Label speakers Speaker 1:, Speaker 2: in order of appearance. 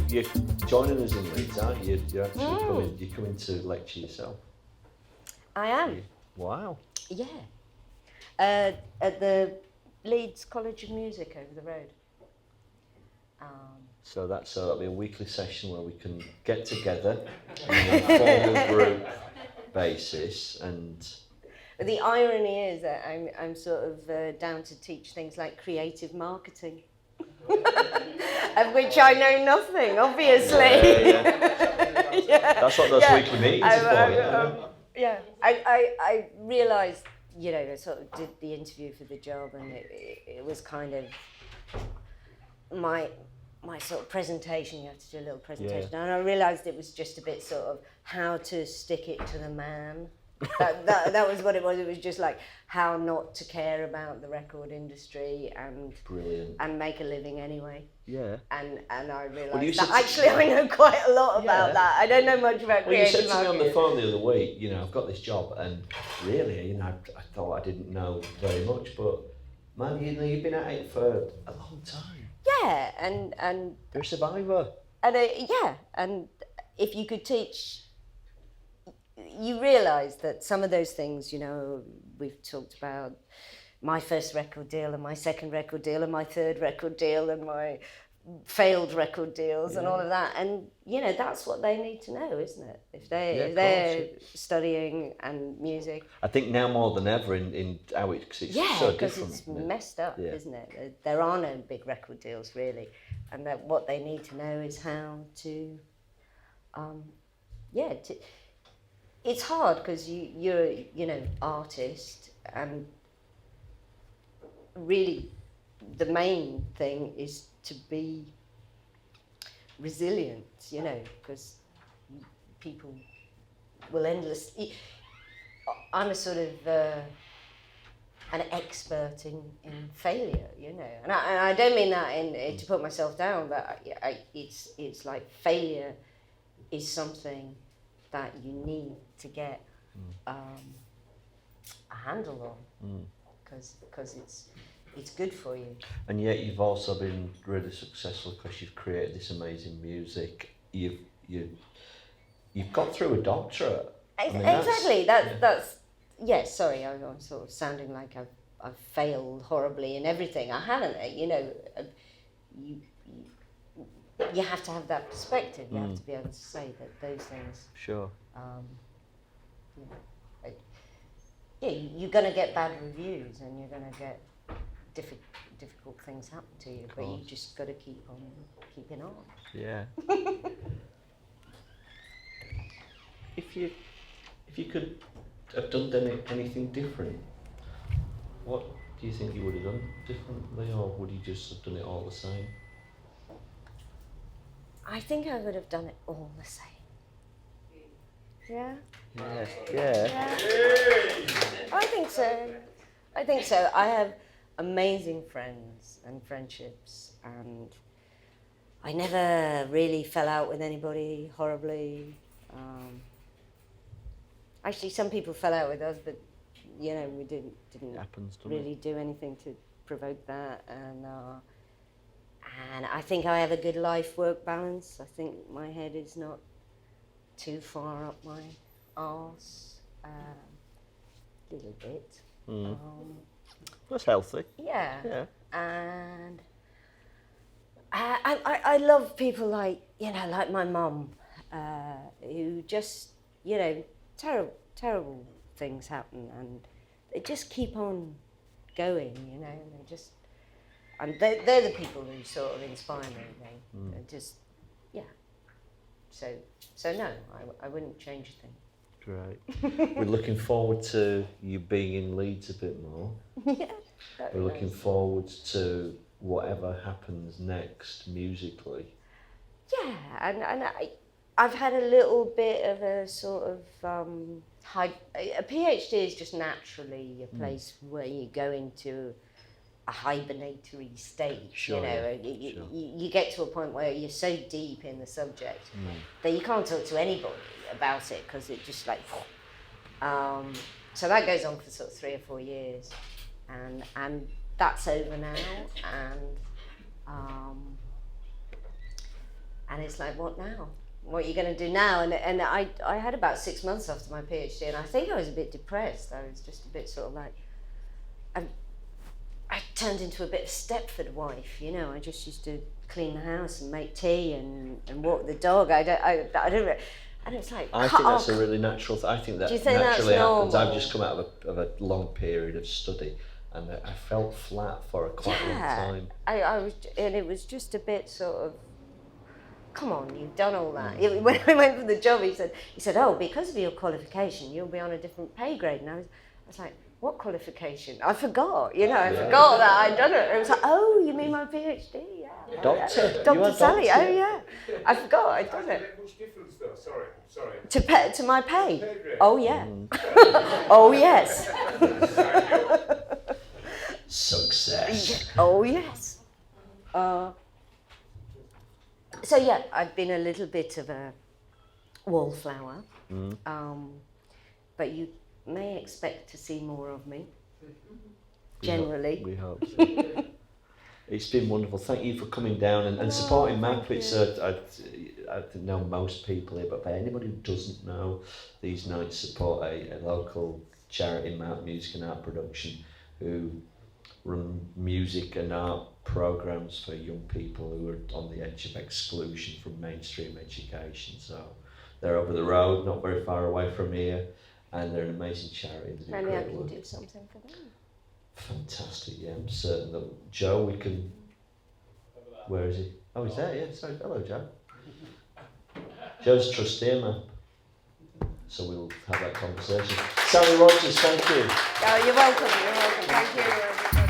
Speaker 1: you're joining us in Leeds, aren't you? You're actually coming to lecture yourself.
Speaker 2: I am.
Speaker 1: Wow.
Speaker 2: Yeah. At the Leeds College of Music over the road.
Speaker 1: So that'll be a weekly session where we can get together on a formal group basis and.
Speaker 2: The irony is that I'm sort of down to teach things like creative marketing, of which I know nothing, obviously.
Speaker 1: Yeah. That's what those weekly meetings are for.
Speaker 2: I realised, I sort of did the interview for the job, and it was kind of my sort of presentation. You have to do a little presentation, and I realised it was just a bit sort of how to stick it to the man. That was what it was. It was just like how not to care about the record industry and
Speaker 1: brilliant
Speaker 2: and make a living anyway.
Speaker 1: Yeah.
Speaker 2: And I realised that actually I know quite a lot about that. I don't know much about creative marketing.
Speaker 1: You said to me on the phone the other week, I've got this job, and really, I thought I didn't know very much, but man, you've been at it for a long time.
Speaker 2: Yeah, and
Speaker 1: you're a survivor.
Speaker 2: And and if you could teach. You realise that some of those things, we've talked about my first record deal and my second record deal and my third record deal and my failed record deals and all of that. And, that's what they need to know, isn't it? If they're studying and music.
Speaker 1: I think now more than ever in how it's so different.
Speaker 2: Because it's messed up, isn't it? There are no big record deals, really. And that what they need to know is how to, it's hard because you're artist, and really the main thing is to be resilient, because people will endlessly. I'm a sort of an expert in failure, and I don't mean that to put myself down, but it's like failure is something that you need to get a handle on, because it's good for you.
Speaker 1: And yet you've also been really successful because you've created this amazing music. You've got through a doctorate.
Speaker 2: Exactly. That's yes. Sorry, I'm sort of sounding like I've failed horribly in everything. I haven't. You have to have that perspective. You have to be able to say that those things.
Speaker 1: Sure.
Speaker 2: You're going to get bad reviews, and you're going to get difficult things happen to you, but you just got to keep on keeping on.
Speaker 1: Yeah. If you could have done anything different, what do you think you would have done differently, or would you just have done it all the same?
Speaker 2: I think I would have done it all the same. Yeah?
Speaker 1: Yeah.
Speaker 2: I think so. I have amazing friends and friendships, and I never really fell out with anybody horribly. Actually, some people fell out with us, but we didn't really do anything to provoke that, and I think I have a good life-work balance. I think my head is not too far up my arse, a little bit.
Speaker 1: That's healthy.
Speaker 2: Yeah. And I love people like my mum, who just, terrible things happen, and they just keep on going, they just. And they're the people who sort of inspire me. They're just, So no, I wouldn't change a thing.
Speaker 1: Great. We're looking forward to you being in Leeds a bit more.
Speaker 2: Yeah.
Speaker 1: We're looking forward to whatever happens next musically.
Speaker 2: Yeah, and I've had a little bit of a sort of a PhD is just naturally a place where you go into a hibernatory state.
Speaker 1: Sure,
Speaker 2: you get to a point where you're so deep in the subject that you can't talk to anybody about it, because it just like so that goes on for sort of 3 or 4 years, and that's over now, And it's like, what now? What are you going to do now? And I had about 6 months after my PhD, and I think I was a bit depressed. I was just a bit sort of like, I turned into a bit of Stepford wife, you know. I just used to clean the house and make tea and walk the dog. I don't. And it's like,
Speaker 1: I think that's a really natural thing. I think that
Speaker 2: Do you think
Speaker 1: naturally
Speaker 2: that's
Speaker 1: happens.
Speaker 2: normal?
Speaker 1: I've just come out of a long period of study, and I felt flat for a quite long time.
Speaker 2: I was, and it was just a bit sort of, come on, you've done all that. When I went for the job, he said, oh, because of your qualification, you'll be on a different pay grade. And I was like, what qualification? I forgot, I forgot that I'd done it. It was like, oh, you mean my PhD? Yeah.
Speaker 1: Doctor.
Speaker 2: Dr. Sally, oh yeah. I forgot I'd done it.
Speaker 3: Much difference though, sorry.
Speaker 2: To my pay? Oh yeah. Oh yes.
Speaker 1: Success.
Speaker 2: Oh yes. So yeah, I've been a little bit of a wallflower, but you may expect to see more of me. Generally.
Speaker 1: We hope so. It's been wonderful. Thank you for coming down and supporting MAP. It's I know most people here, but for anybody who doesn't know, these nights support a local charity, MAP Music and Art Production, who run music and art programs for young people who are on the edge of exclusion from mainstream education. So they're over the road, not very far away from here, and they're an amazing charity. They do
Speaker 2: Maybe I
Speaker 1: great
Speaker 2: can
Speaker 1: work.
Speaker 2: do something for them.
Speaker 1: Fantastic, yeah, I'm certain that Joe, we can. Where is he? Oh, he's there, yeah. Sorry, hello, Joe. Joe's a trustee, man. So we'll have that conversation. Sally Rodgers, thank you.
Speaker 2: Oh, you're welcome. Thank you, everybody.